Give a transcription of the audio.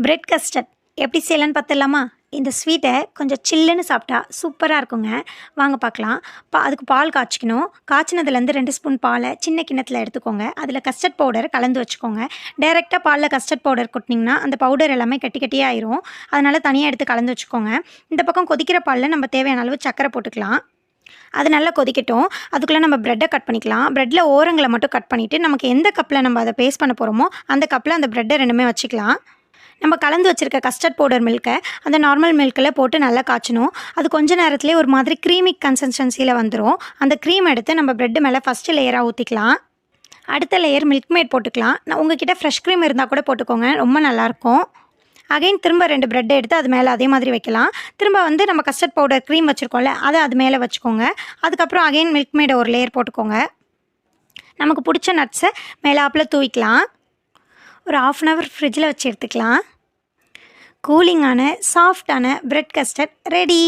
Bread custard எப்படி செய்யலான்னு பார்த்துடலாமா? இந்த ஸ்வீட்டை கொஞ்சம் சில்லுன்னு சாப்பிட்டா சூப்பராக இருக்குங்க. வாங்க பார்க்கலாம். அதுக்கு பால் காய்ச்சிக்கணும். காய்ச்சினதுலேருந்து 2 ஸ்பூன் பாலை சின்ன கிண்ணத்தில் எடுத்துக்கோங்க. அதில் கஸ்டர்ட் பவுடர் கலந்து வச்சுக்கோங்க. டைரெக்டாக பாலில் கஸ்டர்ட் பவுடர் கொட்டினீங்கன்னா அந்த பவுடர் எல்லாமே கட்டி கட்டியாக ஆயிரும். அதனால் தனியாக எடுத்து கலந்து வச்சுக்கோங்க. இந்த பக்கம் கொதிக்கிற பாலில் நம்ம தேவையான அளவு சர்க்கரை போட்டுக்கலாம். அது நல்லா கொதிக்கட்டும். அதுக்குள்ளே நம்ம ப்ரெட்டை கட் பண்ணிக்கலாம். ப்ரெட்டில் ஓரங்களை மட்டும் கட் பண்ணிவிட்டு நமக்கு எந்த கப்பில் நம்ம அதை பேஸ்ட் பண்ண போகிறோமோ அந்த கப்பில் அந்த ப்ரெட்டை ரெண்டுமே வச்சுக்கலாம். நம்ம கலந்து வச்சுருக்க கஸ்டர்ட் பவுடர் மில்கை அந்த நார்மல் மில்கில் போட்டு நல்லா காய்ச்சணும். அது கொஞ்ச நேரத்துலேயே ஒரு மாதிரி க்ரீமி கன்சிஸ்டன்சியில் வந்துடும். அந்த க்ரீம் எடுத்து நம்ம ப்ரெட்டு மேலே ஃபஸ்ட்டு லேயராக ஊற்றிக்கலாம். அடுத்த லேயர் மில்க் மேட் போட்டுக்கலாம். உங்ககிட்ட ஃப்ரெஷ் க்ரீம் இருந்தால் கூட போட்டுக்கோங்க, ரொம்ப நல்லாயிருக்கும். அகைன் திரும்ப 2 ப்ரெட்டை எடுத்து அது மேலே அதே மாதிரி வைக்கலாம். திரும்ப நம்ம கஸ்டர்ட் பவுடர் க்ரீம் வச்சுருக்கோம்ல அதை அது மேலே வச்சுக்கோங்க. அதுக்கப்புறம் அகைன் மில்க் மேடை ஒரு லேயர் போட்டுக்கோங்க. நமக்கு பிடிச்ச நட்ஸை மேலாப்பில் தூவிக்கலாம். ஒரு 1/2 அன் ஹவர் ஃப்ரிட்ஜில் வச்சு எடுத்துக்கலாம். கூலிங்கான சாஃப்டான பிரெட் கஸ்டர்ட் ரெடி.